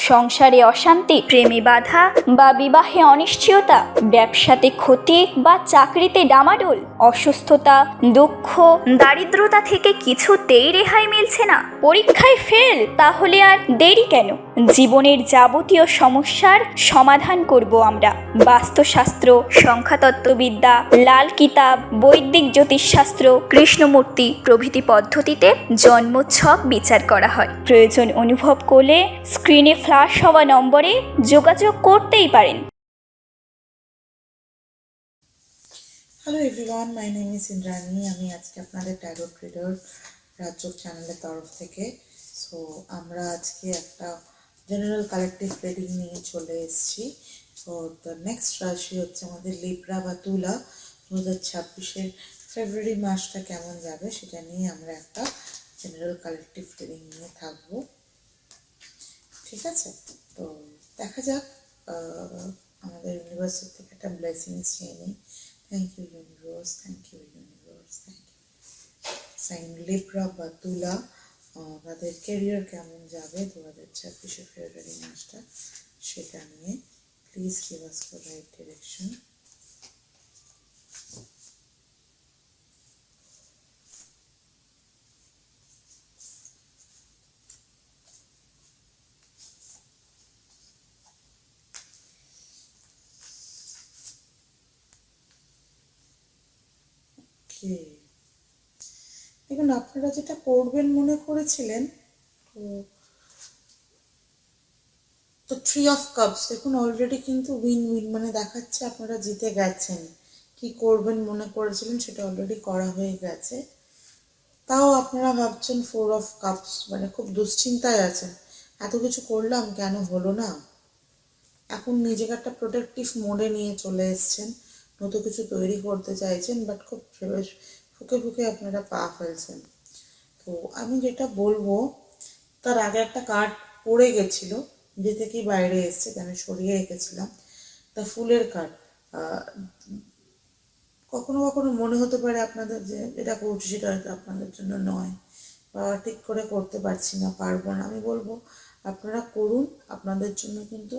সংসারে অশান্তি, প্রেমে বাধা বা বিবাহে অনিশ্চয়তা, ব্যবসাতে ক্ষতি বা চাকরিতে ডামাডোল, অসুস্থতা, দুঃখ, দারিদ্রতা থেকে কিছুতেই রেহাই মিলছে না, পরীক্ষায় ফেল, তাহলে আর দেরি কেন? জীবনের যাবতীয় সমস্যার সমাধান করব আমরা। বাস্তুশাস্ত্র, সংখ্যাতত্ত্ববিদ্যা, লাল কিতাব, বৈদিক জ্যোতিষশাস্ত্র, কৃষ্ণমূর্তি প্রভৃতি পদ্ধতিতে জন্মছক বিচার করা হয়। প্রয়োজন অনুভব করলে স্ক্রিনে ফ্ল্যাশ হওয়া নম্বরে যোগাযোগ করতেই পারেন। Hello everyone, my name is Indrani. আমি আজকে আপনাদের ট্যারোট রিডার রাজযোগ চ্যানেলের তরফ থেকে। সো আমরা আজকে একটা জেনারেল কালেকটিভ রিডিং নিয়ে চলে এসেছি। তো দ্য নেক্সট রাশি হচ্ছে আমাদের লিব্রা বা তুলা। 2026-এর ফেব্রুয়ারি মাসটা কেমন যাবে সেটা নিয়ে আমরা একটা জেনারেল কালেকটিভ রিডিং নিয়ে থাকবো। ঠিক আছে, তো দেখা যাক। আমাদের ইউনিভার্সিটি থেকে একটা ব্লেসিংস নিয়ে নিই। Thank you universe, thank you universe, thank you. Sign Libra বা তুলা, তাদের ক্যারিয়ার কেমন যাবে 2026 ফেব্রুয়ারি মাসটা সেটা নিয়ে please give us the right direction. দেখুন, আপনারা যেটা করবেন মনে করেছিলেন, তো 3 অফ কাপস দেখুন অলরেডি কিন্তু উইন উইন মানে দেখাচ্ছে আপনারা জিতে গেছেন। কি করবেন মনে করেছিলেন সেটা অলরেডি করা হয়ে গেছে। তাও আপনারা ভাবছেন 4 অফ কাপস, মানে খুব দুশ্চিন্তায় আছেন, এত কিছু করলাম কেন হলো না। এখন নিজেকে একটা প্রোটেক্টিভ মোডে নিয়ে চলে এসছেন, নতুন কিছু তৈরি করতে চাইছেন, বাট খুব ফুকে ফুকে আপনারা পা ফেলছেন। তো আমি যেটা বলবো, তার আগে একটা কার্ড পড়ে গেছিল, নিজে থেকেই বাইরে এসছে, আমি সরিয়ে রেখেছিলাম। তা ফুলের কার্ড। কখনো কখনো মনে হতে পারে আপনাদের যে এটা করছি সেটা হয়তো আপনাদের জন্য নয়, বা ঠিক করে করতে পারছি না, পারবো না। আমি বলবো আপনারা করুন, আপনাদের জন্য কিন্তু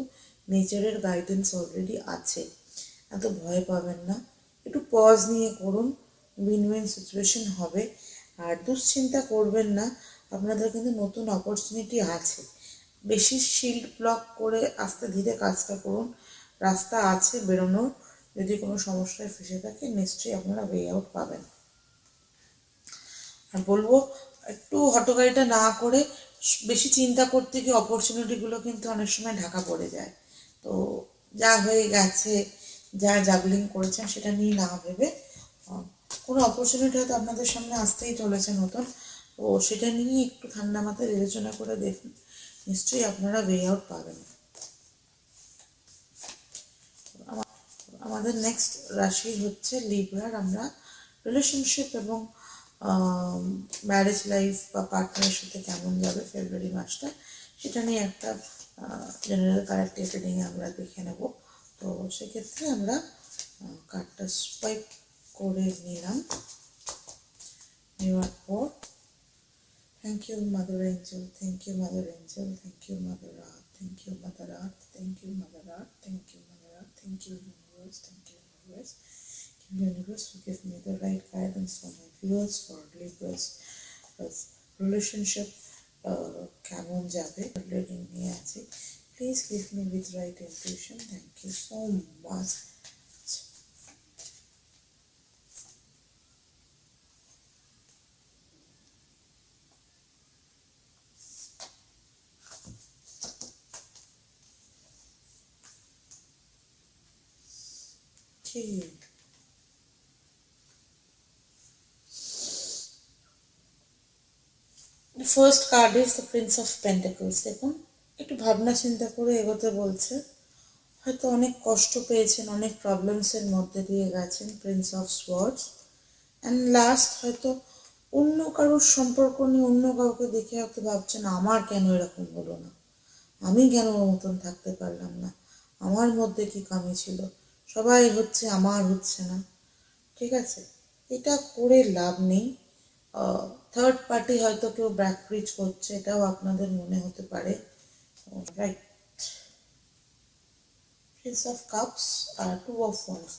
নেচারের গাইডেন্স অলরেডি আছে, এত ভয় পাবেন না। একটু পজ নিয়ে করুন, উইন উইন সিচুয়েশন হবে। আর দুশ্চিন্তা করবেন না, আপনাদের কিন্তু নতুন অপরচুনিটি আছে। বেশি শিল্ড ব্লক করে আস্তে ধীরে কাজটা করুন, রাস্তা আছে বেরোনোর। যদি কোনো সমস্যায় ফেসে থাকে নিশ্চয়ই আপনারা ওয়ে আউট পাবেন। আর বলবো একটু হটকারিতা না করে, বেশি চিন্তা করতে গিয়ে অপরচুনিটিগুলো কিন্তু অনেক সময় ঢাকা পড়ে যায়। তো যা হয়ে গেছে, যা জাগলিং করেছেন সেটা নিয়ে না ভেবে, কোনো অপরচুনিটি হয়তো আপনাদের সামনে আসতেই চলেছে নতুন, তো সেটা নিয়ে একটু ঠান্ডা মাথায় বিবেচনা করে দেখুন, নিশ্চয়ই আপনারা ওয়ে আউট পাবেন। আমাদের নেক্সট রাশি হচ্ছে লিব্রার। আমরা রিলেশনশিপ এবং ম্যারেজ লাইফ বা পার্টনারের সাথে কেমন যাবে ফেব্রুয়ারি মাসটা সেটা নিয়ে একটা জেনারেল কালেকটিভ রিডিং আমরা দেখে নেব। তো সেক্ষেত্রে আমরা কার্ডটা সোয়াইপ করে নিলাম, নেওয়ার পর thank you mother angel, thank you mother angel, thank you mother earth, thank you mother earth, thank you mother earth, thank you mother earth, thank you universe, thank you universe. Universe to give me the right guidance for my viewers for Libra's relationship কেমন যাবে reading নিয়ে আছে। Please give me with right intuition. Thank you so much. The first card is the Prince of Pentacles. দেখুন, একটু ভাবনা চিন্তা করে এগোতে বলছে। হয়তো অনেক কষ্ট পেয়েছেন, অনেক প্রবলেমসের মধ্যে দিয়ে গেছেন। Prince of swords and last হয়তো অন্য কারোর সম্পর্ক নিয়ে অন্য কাউকে দেখে হয়তো ভাবছেন আমার কেন এরকম হলো না, আমি কেন মতন থাকতে পারলাম না, আমার মধ্যে কি কমি ছিল, সবাই হচ্ছে আমার হচ্ছে না। ঠিক আছে, এটা করে লাভ নেই। থার্ড পার্টি হয়তো কেউ ব্যাক ব্রিজ করছে, এটাও আপনাদের মনে হতে পারে, রাইট? এস অফ কাপস আর টু অফ ওয়ান্স,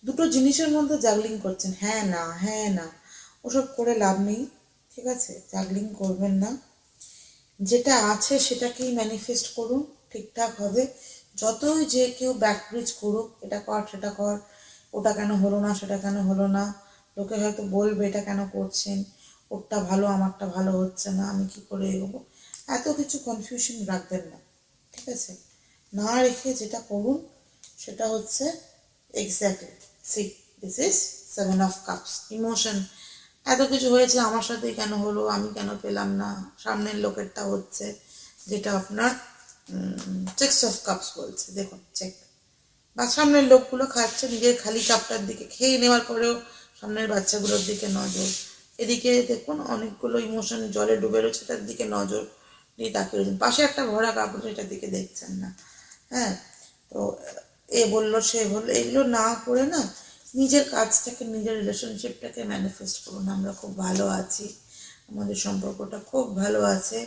দুটো জিনিসের মধ্যে জাগলিং করছেন, হ্যাঁ না ওসব করে লাভ নেই, ঠিক আছে? জাগলিং করবেন না, যেটা আছে সেটাকেই ম্যানিফেস্ট করুন, ঠিকঠাক হবে। যতই যে কেউ ব্যাকব্রিজ করুক, এটা কর সেটা কর, ওটা কেন হলো না সেটা কেন হলো না, লোকে হয়তো বলবে এটা কেন করছেন, ওরটা ভালো আমারটা ভালো হচ্ছে না, আমি কি করে এগোবো, এত কিছু কনফিউশন রাখবেন না, ঠিক আছে? না রেখে যেটা করুন সেটা হচ্ছে exactly, C this is 7 of Cups, emotion, এত কিছু হয়েছে আমার সাথেই কেন হলো, আমি কেন পেলাম না, সামনের লোকেরটা হচ্ছে, যেটা আপনার 6 of Cups বলছে। দেখুন চেক, বা সামনের লোকগুলো খাচ্ছে, নিজের খালি কাপটার দিকে খেয়ে নেওয়ার পরেও সামনের বাচ্চাগুলোর দিকে নজর, এদিকে দেখুন অনেকগুলো ইমোশন জলে ডুবে রয়েছে, তার দিকে নজর দিয়ে তাকিয়ে রয়েছেন, পাশে একটা ভরা কাপড় এটার দিকে দেখছেন না। হ্যাঁ, তো এ বললো সে বললো, এগুলো না করে না নিজের কাজটাকে, নিজের রিলেশনশিপটাকে ম্যানিফেস্ট করুন। আমরা খুব ভালো আছি, আমাদের সম্পর্কটা খুব ভালো আছে,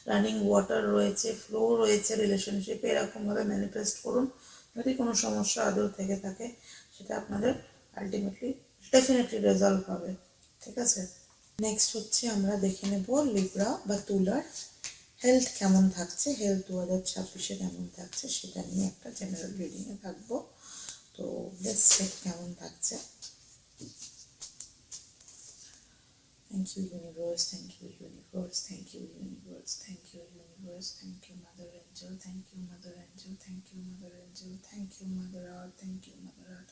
রানিং ওয়াটার রয়েছে, ফ্লো রয়েছে রিলেশনশিপে, এরকমভাবে ম্যানিফেস্ট করুন। যদি কোনো সমস্যা আদৌ থেকে থাকে সেটা আপনাদের আলটিমেটলি ডেফিনেটলি রেজলভ হবে, ঠিক আছে? নেক্সট হচ্ছে আমরা দেখে নেব লিব্রা বা তুলার হেলথ কেমন থাকছে, হেলথ 2026-এ কেমন থাকছে সেটা নিয়ে একটা জেনারেল রিডিংয়ে থাকবো। তো লেটস চেক কেমন থাকছে। Thank you universe, thank you universe, thank you universe, thank you universe, thank you mother angel, thank you mother angel, thank you mother angel, thank you mother earth, thank you mother earth.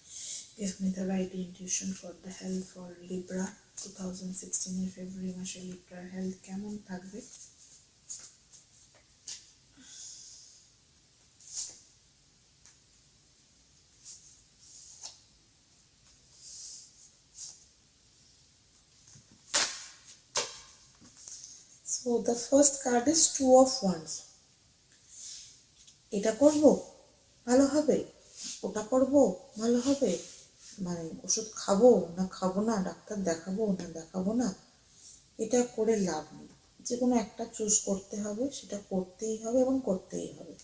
Give me the right intuition for the health for Libra 2016 ফেব্রুয়ারি মাসে লিব্রার health কেমন থাকবে। So the first card is 2 of Wands. এটা করব ভালো হবে, ওটা করব ভালো হবে, মানে ওষুধ খাবো না খাবো না, ডাক্তার দেখাবো না দেখাবো না, এটা করে লাভ নেই, যে কোনো একটা চুজ করতে হবে, সেটা করতেই হবে এবং করতেই হবে।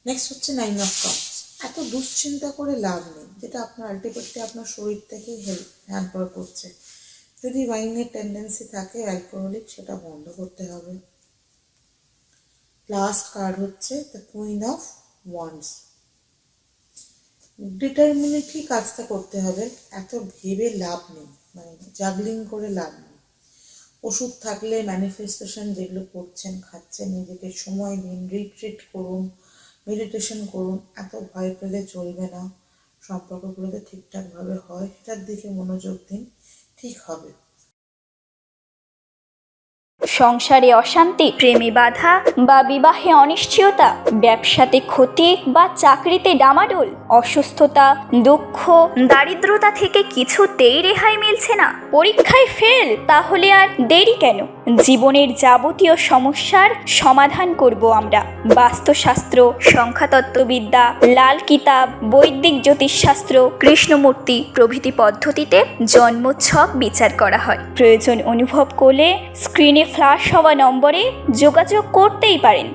নেক্সট হচ্ছে 9 of Cups। এত দুশ্চিন্তা করে লাভ নেই, যেটা আপনার আলটিমেটলি আপনার শরীর থেকেই হ্যাম্পার করছে। যদি ওয়াইনের টেন্ডেন্সি থাকে অ্যালকোহলিক, সেটা বন্ধ করতে হবে। লাস্ট কার্ড হচ্ছে দ্য কুইন অফ ওয়ান্ডস। ডিটারমিনেটলি কাজটা করতে হবে, এত ভেবে লাভ নেই, মানে জাগলিং করে লাভ নেই। ওষুধ থাকলে ম্যানিফেস্টেশন যেগুলো করছেন, খাচ্ছেন, নিজেকে সময় দিন, রিট্রিট করুন, মেডিটেশন করুন, এত ভয় পেলে চলবে না। সম্পর্কগুলোতে ঠিকঠাকভাবে হয় সেটার দিকে মনোযোগ দিন, ঠিক হবে। সংসারে অশান্তি, প্রেমে বাধা বা বিবাহে অনিশ্চয়তা, ব্যবসাতে ক্ষতি বা চাকরিতে ডামাডোল, অসুস্থতা, দুঃখ, দারিদ্রতা থেকে কিছুতেই রেহাই মিলছে না, পরীক্ষায় ফেল, তাহলে আর দেরি কেন? জীবনের যাবতীয় সমস্যার সমাধান করব আমরা। বাস্তুশাস্ত্র, সংখ্যাতত্ত্ববিদ্যা, লাল কিতাব, বৈদিক জ্যোতিষশাস্ত্র, কৃষ্ণমূর্তি প্রভৃতি পদ্ধতিতে জন্মছক বিচার করা হয়। প্রয়োজন অনুভব করলে স্ক্রিনে ফ্ল্যাশ হওয়া নম্বরে যোগাযোগ করতেই পারেন।